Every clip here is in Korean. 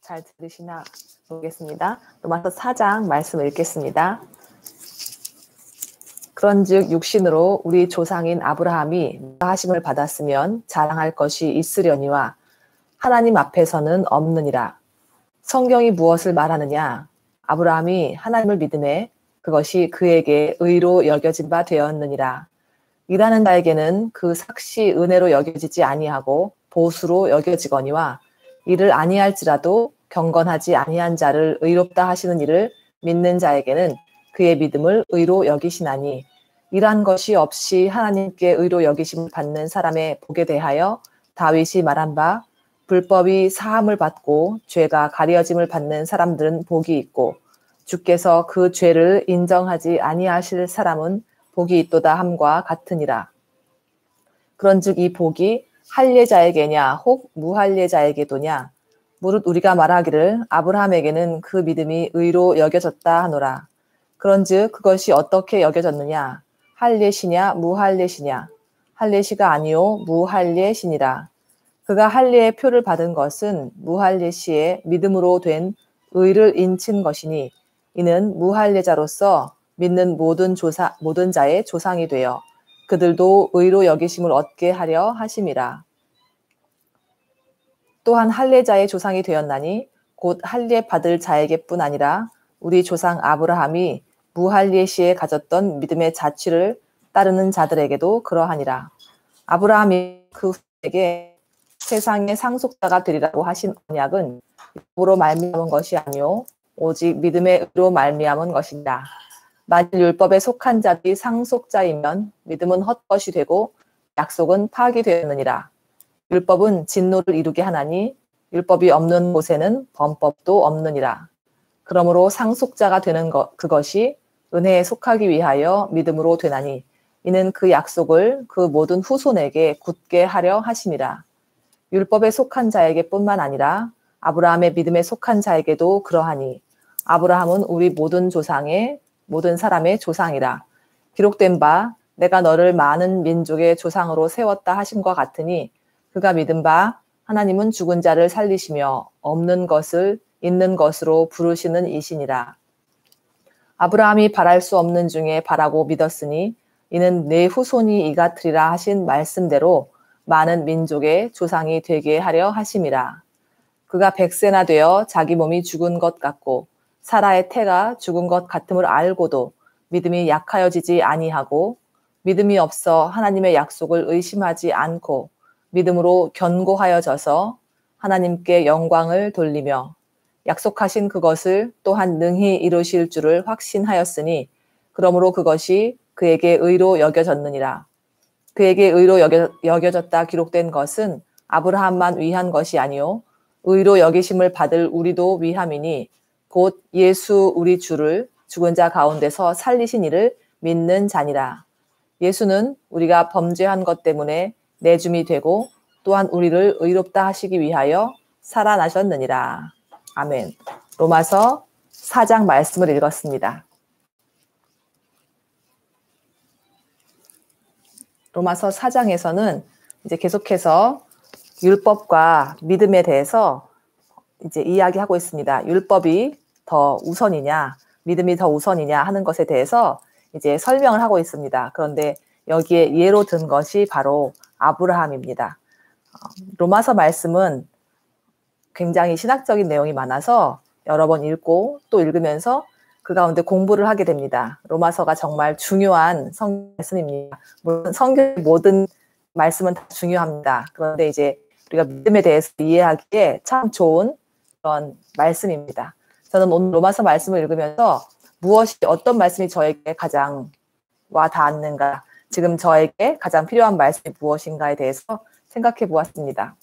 잘 들으시나 모르겠습니다. 로마서 4장 말씀 읽겠습니다. 그런즉 육신으로 우리 조상인 아브라함이 하심을 받았으면 자랑할 것이 있으려니와 하나님 앞에서는 없느니라. 성경이 무엇을 말하느냐? 아브라함이 하나님을 믿음에 그것이 그에게 의로 여겨진 바 되었느니라. 일하는 자에게는 그 삭시 은혜로 여겨지지 아니하고 보수로 여겨지거니와 이를 아니할지라도 경건하지 아니한 자를 의롭다 하시는 이를 믿는 자에게는 그의 믿음을 의로 여기시나니 이러한 것이 없이 하나님께 의로 여기심을 받는 사람의 복에 대하여 다윗이 말한 바 불법이 사함을 받고 죄가 가려짐을 받는 사람들은 복이 있고 주께서 그 죄를 인정하지 아니하실 사람은 복이 있도다 함과 같으니라. 그런즉 이 복이 할례자에게냐 혹 무할례자에게도냐? 무릇 우리가 말하기를 아브라함에게는 그 믿음이 의로 여겨졌다 하노라. 그런즉 그것이 어떻게 여겨졌느냐? 할례시냐 무할례시냐? 할례시가 아니요 무할례시니라. 그가 할례의 표를 받은 것은 무할례시의 믿음으로 된 의를 인친 것이니 이는 무할례자로서 믿는 모든 자의 조상이 되어 그들도 의로 여기심을 얻게 하려 하심이라. 또한 할례자의 조상이 되었나니 곧 할례 받을 자에게뿐 아니라 우리 조상 아브라함이 무할례시에 가졌던 믿음의 자취를 따르는 자들에게도 그러하니라. 아브라함이 그 후에게 세상의 상속자가 되리라고 하신 언약은 율법으로 말미암은 것이 아니요 오직 믿음의 의로 말미암은 것이다. 만일 율법에 속한 자들이 상속자이면 믿음은 헛것이 되고 약속은 파기되었느니라. 율법은 진노를 이루게 하나니 율법이 없는 곳에는 범법도 없느니라. 그러므로 상속자가 되는 그것이 은혜에 속하기 위하여 믿음으로 되나니 이는 그 약속을 그 모든 후손에게 굳게 하려 하심이라. 율법에 속한 자에게 뿐만 아니라 아브라함의 믿음에 속한 자에게도 그러하니 아브라함은 우리 모든 사람의 조상이라. 기록된 바 내가 너를 많은 민족의 조상으로 세웠다 하심과 같으니 그가 믿은 바 하나님은 죽은 자를 살리시며 없는 것을 있는 것으로 부르시는 이시니라. 아브라함이 바랄 수 없는 중에 바라고 믿었으니 이는 내 후손이 이같으리라 하신 말씀대로 많은 민족의 조상이 되게 하려 하심이라. 그가 100세나 되어 자기 몸이 죽은 것 같고 사라의 태가 죽은 것 같음을 알고도 믿음이 약하여지지 아니하고 믿음이 없어 하나님의 약속을 의심하지 않고 믿음으로 견고하여져서 하나님께 영광을 돌리며 약속하신 그것을 또한 능히 이루실 줄을 확신하였으니 그러므로 그것이 그에게 의로 여겨졌느니라. 그에게 의로 여겨졌다 기록된 것은 아브라함만 위한 것이 아니요 의로 여기심을 받을 우리도 위함이니 곧 예수 우리 주를 죽은 자 가운데서 살리신 이를 믿는 자니라. 예수는 우리가 범죄한 것 때문에 내줌이 되고 또한 우리를 의롭다 하시기 위하여 살아나셨느니라. 아멘. 로마서 4장 말씀을 읽었습니다. 로마서 4장에서는 이제 계속해서 율법과 믿음에 대해서 이제 이야기하고 있습니다. 율법이 더 우선이냐, 믿음이 더 우선이냐 하는 것에 대해서 이제 설명을 하고 있습니다. 그런데 여기에 예로 든 것이 바로 아브라함입니다. 로마서 말씀은 굉장히 신학적인 내용이 많아서 여러 번 읽고 또 읽으면서 그 가운데 공부를 하게 됩니다. 로마서가 정말 중요한 성경 말씀입니다. 물론 성경의 모든 말씀은 다 중요합니다. 그런데 이제 우리가 믿음에 대해서 이해하기에 참 좋은 그런 말씀입니다. 저는 오늘 로마서 말씀을 읽으면서 어떤 말씀이 저에게 가장 와 닿았는가, 지금 저에게 가장 필요한 말씀이 무엇인가에 대해서 생각해 보았습니다.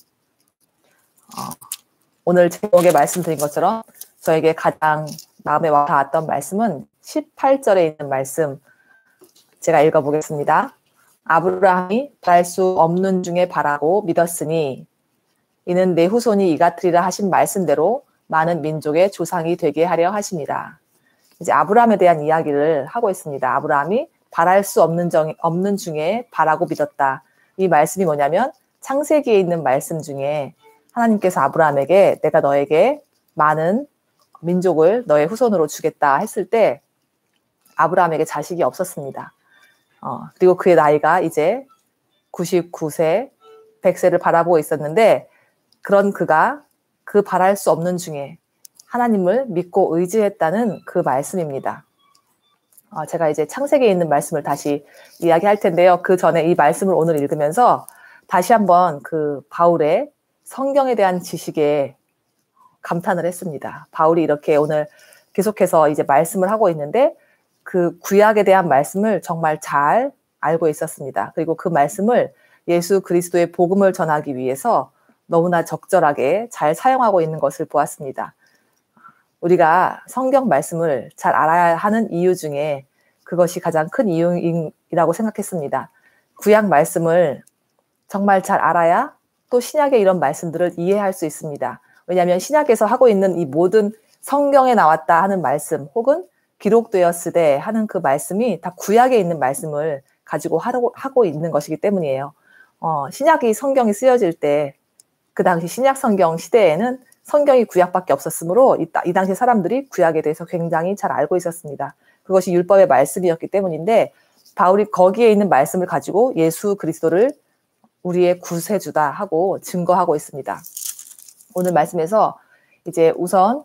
오늘 제목에 말씀드린 것처럼 저에게 가장 마음에 와 닿았던 말씀은 18절에 있는 말씀, 제가 읽어보겠습니다. 아브라함이 바랄 수 없는 중에 바라고 믿었으니 이는 내 후손이 이같으리라 하신 말씀대로 많은 민족의 조상이 되게 하려 하심이라. 이제 아브라함에 대한 이야기를 하고 있습니다. 아브라함이 바랄 수 없는 중에 바라고 믿었다. 이 말씀이 뭐냐면 창세기에 있는 말씀 중에 하나님께서 아브라함에게 내가 너에게 많은 민족을 너의 후손으로 주겠다 했을 때 아브라함에게 자식이 없었습니다. 그리고 그의 나이가 이제 99세, 100세를 바라보고 있었는데 그런 그가 그 바랄 수 없는 중에 하나님을 믿고 의지했다는 그 말씀입니다. 제가 이제 창세기에 있는 말씀을 다시 이야기할 텐데요. 그 전에 이 말씀을 오늘 읽으면서 다시 한번 그 바울의 성경에 대한 지식에 감탄을 했습니다. 바울이 이렇게 오늘 계속해서 이제 말씀을 하고 있는데 그 구약에 대한 말씀을 정말 잘 알고 있었습니다. 그리고 그 말씀을 예수 그리스도의 복음을 전하기 위해서 너무나 적절하게 잘 사용하고 있는 것을 보았습니다. 우리가 성경 말씀을 잘 알아야 하는 이유 중에 그것이 가장 큰 이유이라고 생각했습니다. 구약 말씀을 정말 잘 알아야 또 신약의 이런 말씀들을 이해할 수 있습니다. 왜냐하면 신약에서 하고 있는 이 모든 성경에 나왔다 하는 말씀 혹은 기록되었으되 하는 그 말씀이 다 구약에 있는 말씀을 가지고 하고 있는 것이기 때문이에요. 신약이 성경이 쓰여질 때 그 당시 신약 성경 시대에는 성경이 구약밖에 없었으므로 이 당시 사람들이 구약에 대해서 굉장히 잘 알고 있었습니다. 그것이 율법의 말씀이었기 때문인데 바울이 거기에 있는 말씀을 가지고 예수 그리스도를 우리의 구세주다 하고 증거하고 있습니다. 오늘 말씀에서 이제 우선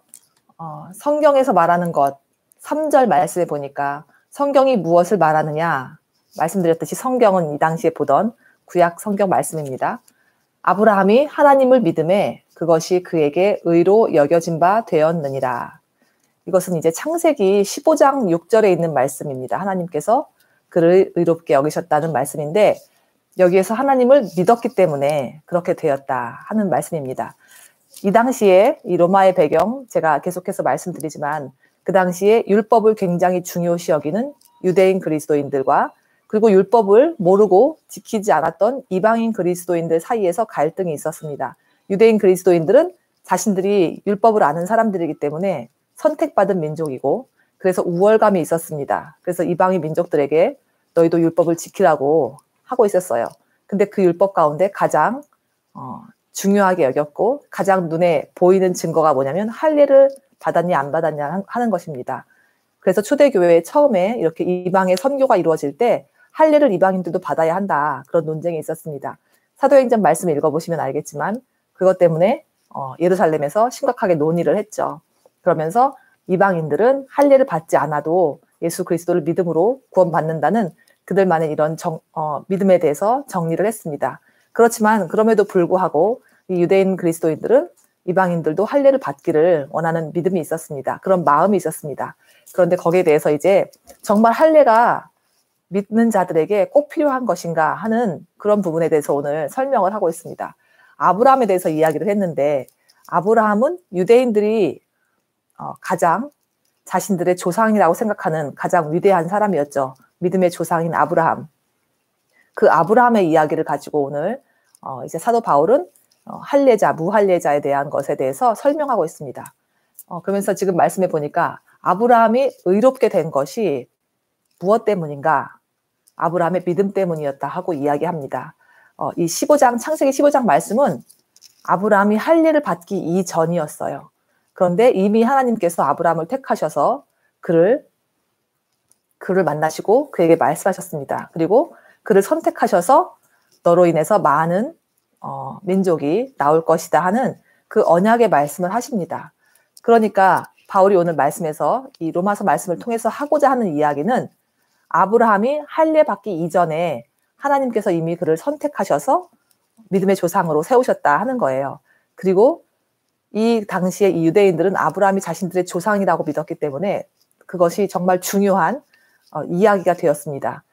성경에서 말하는 것 3절 말씀에 보니까 성경이 무엇을 말하느냐 말씀드렸듯이 성경은 이 당시에 보던 구약 성경 말씀입니다. 아브라함이 하나님을 믿음에 그것이 그에게 의로 여겨진 바 되었느니라. 이것은 이제 창세기 15장 6절에 있는 말씀입니다. 하나님께서 그를 의롭게 여기셨다는 말씀인데 여기에서 하나님을 믿었기 때문에 그렇게 되었다 하는 말씀입니다. 이 당시에 이 로마의 배경 제가 계속해서 말씀드리지만 그 당시에 율법을 굉장히 중요시 여기는 유대인 그리스도인들과 그리고 율법을 모르고 지키지 않았던 이방인 그리스도인들 사이에서 갈등이 있었습니다. 유대인 그리스도인들은 자신들이 율법을 아는 사람들이기 때문에 선택받은 민족이고 그래서 우월감이 있었습니다. 그래서 이방인 민족들에게 너희도 율법을 지키라고 하고 있었어요. 근데 그 율법 가운데 가장 중요하게 여겼고 가장 눈에 보이는 증거가 뭐냐면 할례를 받았냐 안 받았냐 하는 것입니다. 그래서 초대교회에 처음에 이렇게 이방의 선교가 이루어질 때 할례를 이방인들도 받아야 한다. 그런 논쟁이 있었습니다. 사도행전 말씀 읽어보시면 알겠지만 그것 때문에 예루살렘에서 심각하게 논의를 했죠. 그러면서 이방인들은 할례를 받지 않아도 예수 그리스도를 믿음으로 구원받는다는 그들만의 이런 믿음에 대해서 정리를 했습니다. 그렇지만 그럼에도 불구하고 이 유대인 그리스도인들은 이방인들도 할례를 받기를 원하는 믿음이 있었습니다. 그런 마음이 있었습니다. 그런데 거기에 대해서 이제 정말 할례가 믿는 자들에게 꼭 필요한 것인가 하는 그런 부분에 대해서 오늘 설명을 하고 있습니다. 아브라함에 대해서 이야기를 했는데 아브라함은 유대인들이 가장 자신들의 조상이라고 생각하는 가장 위대한 사람이었죠. 믿음의 조상인 아브라함. 그 아브라함의 이야기를 가지고 오늘 이제 사도 바울은 할례자, 무할례자에 대한 것에 대해서 설명하고 있습니다. 그러면서 지금 말씀해 보니까 아브라함이 의롭게 된 것이 무엇 때문인가? 아브라함의 믿음 때문이었다 하고 이야기합니다. 이 창세기 15장 말씀은 아브라함이 할례를 받기 이전이었어요. 그런데 이미 하나님께서 아브라함을 택하셔서 그를 만나시고 그에게 말씀하셨습니다. 그리고 그를 선택하셔서 너로 인해서 많은 민족이 나올 것이다 하는 그 언약의 말씀을 하십니다. 그러니까 바울이 오늘 말씀에서 이 로마서 말씀을 통해서 하고자 하는 이야기는 아브라함이 할례 받기 이전에 하나님께서 이미 그를 선택하셔서 믿음의 조상으로 세우셨다 하는 거예요. 그리고 이 당시에 이 유대인들은 아브라함이 자신들의 조상이라고 믿었기 때문에 그것이 정말 중요한 이야기가 되었습니다.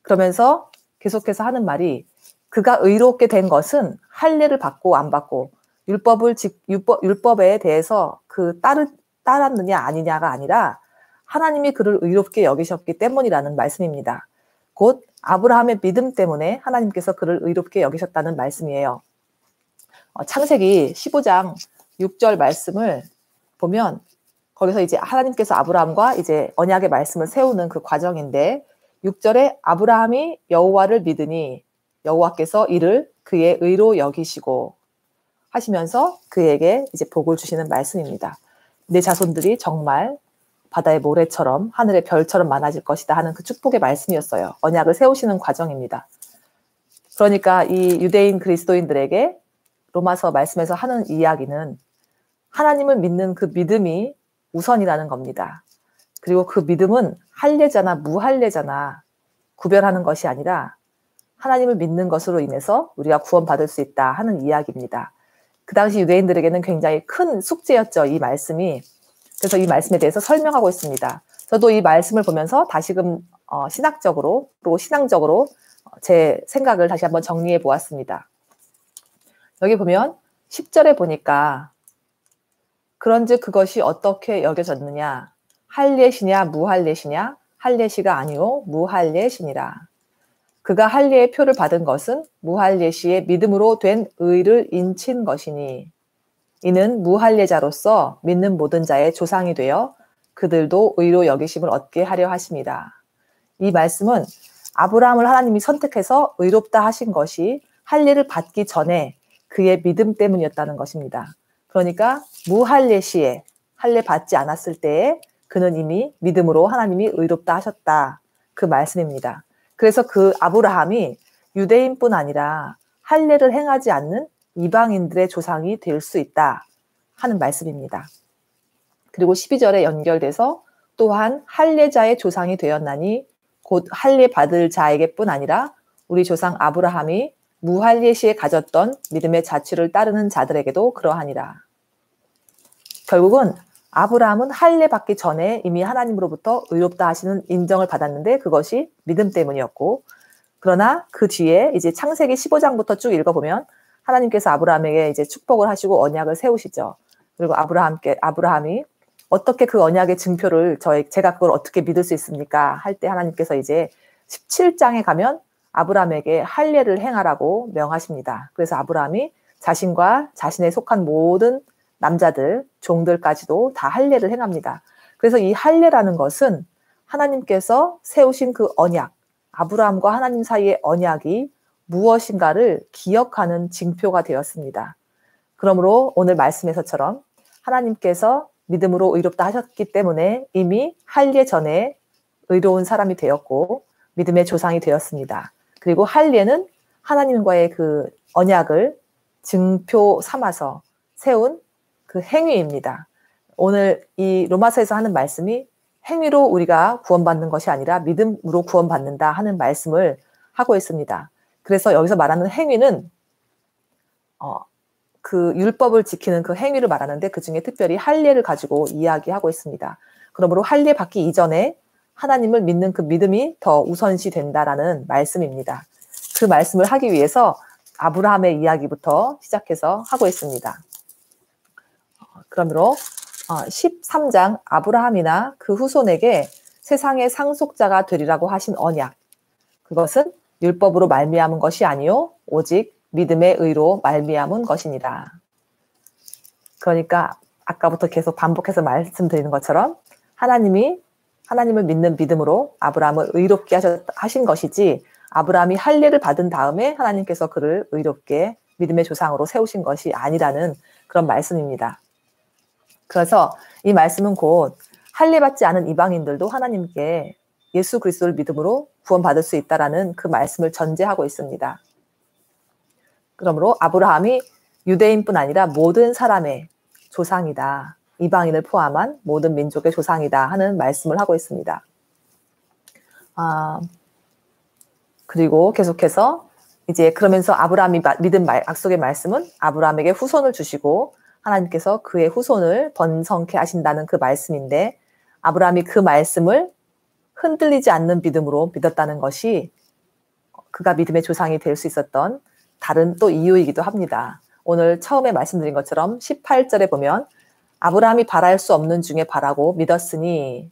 그러면서 계속해서 하는 말이 그가 의롭게 된 것은 할례를 받고 안 받고 율법에 대해서 따랐느냐 아니냐가 아니라 하나님이 그를 의롭게 여기셨기 때문이라는 말씀입니다. 곧 아브라함의 믿음 때문에 하나님께서 그를 의롭게 여기셨다는 말씀이에요. 창세기 15장 6절 말씀을 보면 거기서 이제 하나님께서 아브라함과 이제 언약의 말씀을 세우는 그 과정인데 6절에 아브라함이 여호와를 믿으니 여호와께서 이를 그의 의로 여기시고 하시면서 그에게 이제 복을 주시는 말씀입니다. 내 자손들이 정말 바다의 모래처럼 하늘의 별처럼 많아질 것이다 하는 그 축복의 말씀이었어요. 언약을 세우시는 과정입니다. 그러니까 이 유대인 그리스도인들에게 로마서 말씀에서 하는 이야기는 하나님을 믿는 그 믿음이 우선이라는 겁니다. 그리고 그 믿음은 할례자나 무할례자나 구별하는 것이 아니라 하나님을 믿는 것으로 인해서 우리가 구원받을 수 있다 하는 이야기입니다. 그 당시 유대인들에게는 굉장히 큰 숙제였죠, 이 말씀이. 그래서 이 말씀에 대해서 설명하고 있습니다. 저도 이 말씀을 보면서 다시금 신학적으로 그리고 신앙적으로 제 생각을 다시 한번 정리해 보았습니다. 여기 보면 10절에 보니까 그런즉 그것이 어떻게 여겨졌느냐? 할례시냐 무할례시냐? 할례시가 아니요 무할례시니라. 그가 할례의 표를 받은 것은 무할례시의 믿음으로 된 의를 인친 것이니 이는 무할례자로서 믿는 모든 자의 조상이 되어 그들도 의로 여기심을 얻게 하려 하심이라. 이 말씀은 아브라함을 하나님이 선택해서 의롭다 하신 것이 할례를 받기 전에 그의 믿음 때문이었다는 것입니다. 그러니까 무할례 시에 할례 받지 않았을 때에 그는 이미 믿음으로 하나님이 의롭다 하셨다. 그 말씀입니다. 그래서 그 아브라함이 유대인뿐 아니라 할례를 행하지 않는 이방인들의 조상이 될 수 있다 하는 말씀입니다. 그리고 12절에 연결돼서 또한 할례자의 조상이 되었나니 곧 할례 받을 자에게뿐 아니라 우리 조상 아브라함이 무할례 시에 가졌던 믿음의 자취를 따르는 자들에게도 그러하니라. 결국은 아브라함은 할례 받기 전에 이미 하나님으로부터 의롭다 하시는 인정을 받았는데 그것이 믿음 때문이었고, 그러나 그 뒤에 이제 창세기 15장부터 쭉 읽어보면 하나님께서 아브라함에게 이제 축복을 하시고 언약을 세우시죠. 그리고 아브라함이 어떻게 그 언약의 증표를 제가 그걸 어떻게 믿을 수 있습니까? 할 때 하나님께서 이제 17장에 가면 아브라함에게 할례를 행하라고 명하십니다. 그래서 아브라함이 자신과 자신에 속한 모든 남자들, 종들까지도 다 할례를 행합니다. 그래서 이 할례라는 것은 하나님께서 세우신 그 언약, 아브라함과 하나님 사이의 언약이 무엇인가를 기억하는 징표가 되었습니다. 그러므로 오늘 말씀에서처럼 하나님께서 믿음으로 의롭다 하셨기 때문에 이미 할례 전에 의로운 사람이 되었고 믿음의 조상이 되었습니다. 그리고 할례는 하나님과의 그 언약을 증표 삼아서 세운 그 행위입니다. 오늘 이 로마서에서 하는 말씀이 행위로 우리가 구원받는 것이 아니라 믿음으로 구원받는다 하는 말씀을 하고 있습니다. 그래서 여기서 말하는 행위는 그 율법을 지키는 그 행위를 말하는데 그중에 특별히 할례를 가지고 이야기하고 있습니다. 그러므로 할례 받기 이전에 하나님을 믿는 그 믿음이 더 우선시 된다라는 말씀입니다. 그 말씀을 하기 위해서 아브라함의 이야기부터 시작해서 하고 있습니다. 그러므로 13장 아브라함이나 그 후손에게 세상의 상속자가 되리라고 하신 언약, 그것은 율법으로 말미암은 것이 아니요 오직 믿음의 의로 말미암은 것이니라. 그러니까 아까부터 계속 반복해서 말씀드리는 것처럼 하나님을 믿는 믿음으로 아브라함을 의롭게 하신 것이지 아브라함이 할례를 받은 다음에 하나님께서 그를 의롭게 믿음의 조상으로 세우신 것이 아니라는 그런 말씀입니다. 그래서 이 말씀은 곧 할례 받지 않은 이방인들도 하나님께 예수 그리스도를 믿음으로 구원받을 수 있다라는 그 말씀을 전제하고 있습니다. 그러므로 아브라함이 유대인뿐 아니라 모든 사람의 조상이다. 이방인을 포함한 모든 민족의 조상이다 하는 말씀을 하고 있습니다. 그리고 계속해서 이제 그러면서 아브라함이 믿은 약속의 말씀은 아브라함에게 후손을 주시고 하나님께서 그의 후손을 번성케 하신다는 그 말씀인데 아브라함이 그 말씀을 흔들리지 않는 믿음으로 믿었다는 것이 그가 믿음의 조상이 될 수 있었던 다른 또 이유이기도 합니다. 오늘 처음에 말씀드린 것처럼 18절에 보면 아브라함이 바랄 수 없는 중에 바라고 믿었으니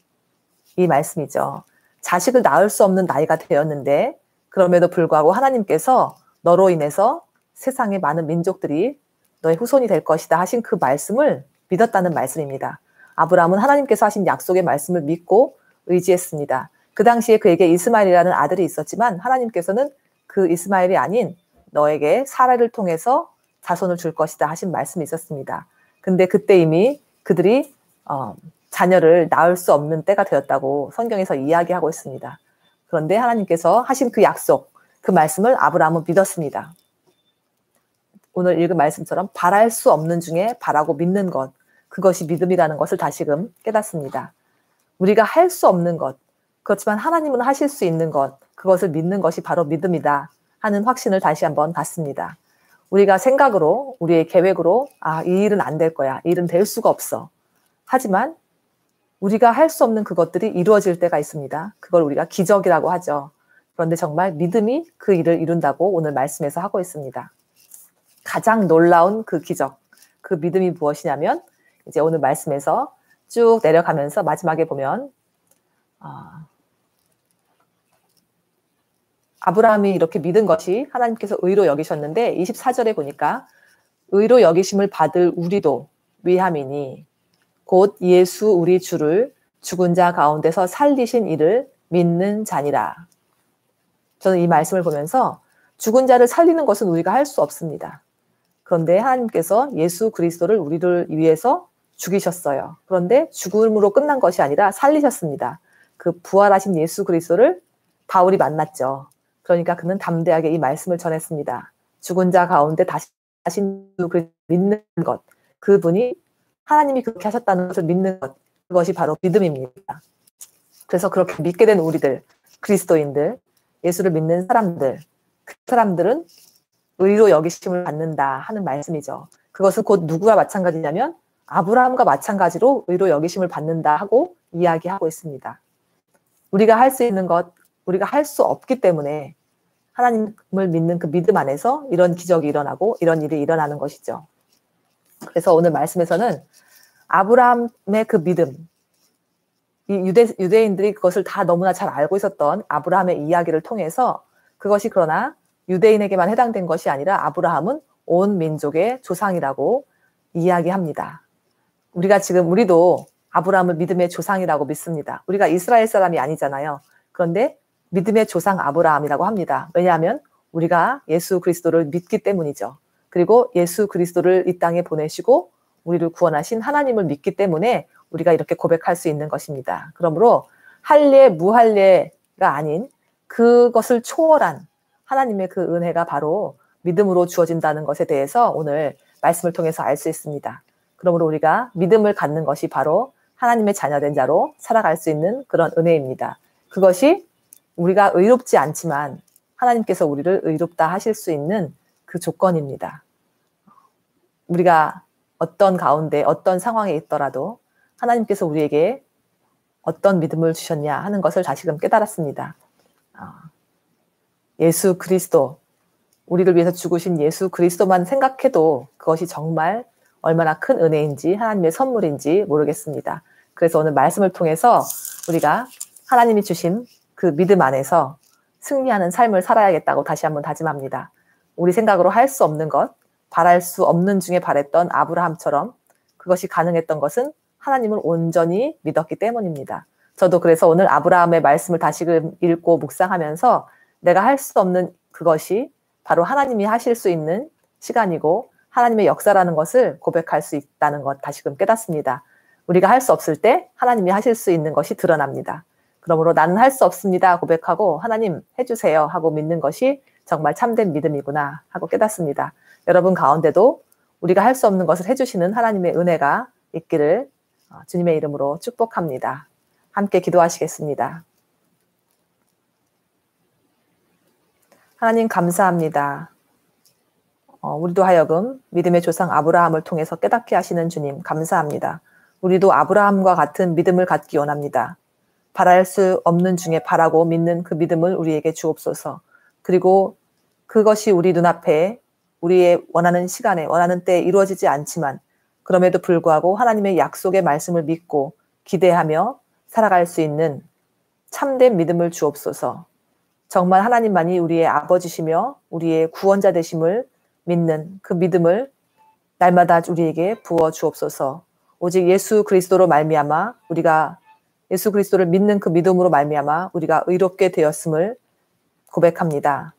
이 말씀이죠. 자식을 낳을 수 없는 나이가 되었는데 그럼에도 불구하고 하나님께서 너로 인해서 세상의 많은 민족들이 너의 후손이 될 것이다 하신 그 말씀을 믿었다는 말씀입니다. 아브라함은 하나님께서 하신 약속의 말씀을 믿고 의지했습니다. 그 당시에 그에게 이스마엘이라는 아들이 있었지만 하나님께서는 그 이스마엘이 아닌 너에게 사라를 통해서 자손을 줄 것이다 하신 말씀이 있었습니다. 근데 그때 이미 그들이 자녀를 낳을 수 없는 때가 되었다고 성경에서 이야기하고 있습니다. 그런데 하나님께서 하신 그 약속, 그 말씀을 아브라함은 믿었습니다. 오늘 읽은 말씀처럼 바랄 수 없는 중에 바라고 믿는 것, 그것이 믿음이라는 것을 다시금 깨닫습니다. 우리가 할 수 없는 것, 그렇지만 하나님은 하실 수 있는 것, 그것을 믿는 것이 바로 믿음이다 하는 확신을 다시 한번 갖습니다. 우리가 생각으로, 우리의 계획으로 이 일은 안 될 거야, 이 일은 될 수가 없어. 하지만 우리가 할 수 없는 그것들이 이루어질 때가 있습니다. 그걸 우리가 기적이라고 하죠. 그런데 정말 믿음이 그 일을 이룬다고 오늘 말씀에서 하고 있습니다. 가장 놀라운 그 기적, 그 믿음이 무엇이냐면 이제 오늘 말씀에서 쭉 내려가면서 마지막에 보면 아브라함이 이렇게 믿은 것이 하나님께서 의로 여기셨는데 24절에 보니까 의로 여기심을 받을 우리도 위함이니 곧 예수 우리 주를 죽은 자 가운데서 살리신 이를 믿는 자니라. 저는 이 말씀을 보면서 죽은 자를 살리는 것은 우리가 할 수 없습니다. 그런데 하나님께서 예수 그리스도를 우리를 위해서 죽이셨어요. 그런데 죽음으로 끝난 것이 아니라 살리셨습니다. 그 부활하신 예수 그리스도를 바울이 만났죠. 그러니까 그는 담대하게 이 말씀을 전했습니다. 죽은 자 가운데 다시 믿는 것, 그분이 하나님이 그렇게 하셨다는 것을 믿는 것, 그것이 바로 믿음입니다. 그래서 그렇게 믿게 된 우리들, 그리스도인들, 예수를 믿는 사람들, 그 사람들은 의로 여기심을 받는다 하는 말씀이죠. 그것은 곧 누구와 마찬가지냐면 아브라함과 마찬가지로 의로 여기심을 받는다 하고 이야기하고 있습니다. 우리가 할 수 있는 것, 우리가 할 수 없기 때문에 하나님을 믿는 그 믿음 안에서 이런 기적이 일어나고 이런 일이 일어나는 것이죠. 그래서 오늘 말씀에서는 아브라함의 그 믿음, 이 유대인들이 그것을 다 너무나 잘 알고 있었던 아브라함의 이야기를 통해서 그것이 그러나 유대인에게만 해당된 것이 아니라 아브라함은 온 민족의 조상이라고 이야기합니다. 우리도 아브라함을 믿음의 조상이라고 믿습니다. 우리가 이스라엘 사람이 아니잖아요. 그런데 믿음의 조상 아브라함이라고 합니다. 왜냐하면 우리가 예수 그리스도를 믿기 때문이죠. 그리고 예수 그리스도를 이 땅에 보내시고 우리를 구원하신 하나님을 믿기 때문에 우리가 이렇게 고백할 수 있는 것입니다. 그러므로 할례, 무할례가 아닌 그것을 초월한 하나님의 그 은혜가 바로 믿음으로 주어진다는 것에 대해서 오늘 말씀을 통해서 알 수 있습니다. 그러므로 우리가 믿음을 갖는 것이 바로 하나님의 자녀된 자로 살아갈 수 있는 그런 은혜입니다. 그것이 우리가 의롭지 않지만 하나님께서 우리를 의롭다 하실 수 있는 그 조건입니다. 우리가 어떤 가운데 어떤 상황에 있더라도 하나님께서 우리에게 어떤 믿음을 주셨냐 하는 것을 다시금 깨달았습니다. 예수 그리스도, 우리를 위해서 죽으신 예수 그리스도만 생각해도 그것이 정말 얼마나 큰 은혜인지 하나님의 선물인지 모르겠습니다. 그래서 오늘 말씀을 통해서 우리가 하나님이 주신 그 믿음 안에서 승리하는 삶을 살아야겠다고 다시 한번 다짐합니다. 우리 생각으로 할 수 없는 것, 바랄 수 없는 중에 바랬던 아브라함처럼 그것이 가능했던 것은 하나님을 온전히 믿었기 때문입니다. 저도 그래서 오늘 아브라함의 말씀을 다시금 읽고 묵상하면서 내가 할 수 없는 그것이 바로 하나님이 하실 수 있는 시간이고 하나님의 역사라는 것을 고백할 수 있다는 것 다시금 깨닫습니다. 우리가 할 수 없을 때 하나님이 하실 수 있는 것이 드러납니다. 그러므로 나는 할 수 없습니다 고백하고 하나님 해주세요 하고 믿는 것이 정말 참된 믿음이구나 하고 깨닫습니다. 여러분 가운데도 우리가 할 수 없는 것을 해주시는 하나님의 은혜가 있기를 주님의 이름으로 축복합니다. 함께 기도하시겠습니다. 하나님 감사합니다. 우리도 하여금 믿음의 조상 아브라함을 통해서 깨닫게 하시는 주님 감사합니다. 우리도 아브라함과 같은 믿음을 갖기 원합니다. 바랄 수 없는 중에 바라고 믿는 그 믿음을 우리에게 주옵소서. 그리고 그것이 우리 눈앞에 우리의 원하는 시간에 원하는 때에 이루어지지 않지만 그럼에도 불구하고 하나님의 약속의 말씀을 믿고 기대하며 살아갈 수 있는 참된 믿음을 주옵소서. 정말 하나님만이 우리의 아버지시며 우리의 구원자 되심을 믿는 그 믿음을 날마다 우리에게 부어 주옵소서. 오직 예수 그리스도로 말미암아 우리가 예수 그리스도를 믿는 그 믿음으로 말미암아 우리가 의롭게 되었음을 고백합니다.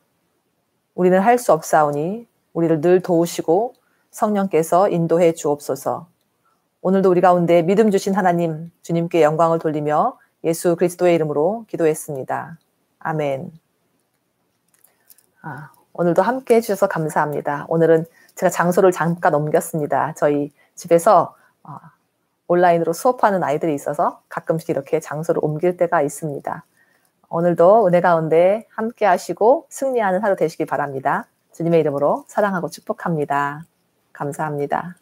우리는 할 수 없사오니 우리를 늘 도우시고 성령께서 인도해 주옵소서. 오늘도 우리 가운데 믿음 주신 하나님, 주님께 영광을 돌리며 예수 그리스도의 이름으로 기도했습니다. 아멘. 오늘도 함께 해주셔서 감사합니다. 오늘은 제가 장소를 잠깐 옮겼습니다. 저희 집에서 온라인으로 수업하는 아이들이 있어서 가끔씩 이렇게 장소를 옮길 때가 있습니다. 오늘도 은혜 가운데 함께 하시고 승리하는 하루 되시기 바랍니다. 주님의 이름으로 사랑하고 축복합니다. 감사합니다.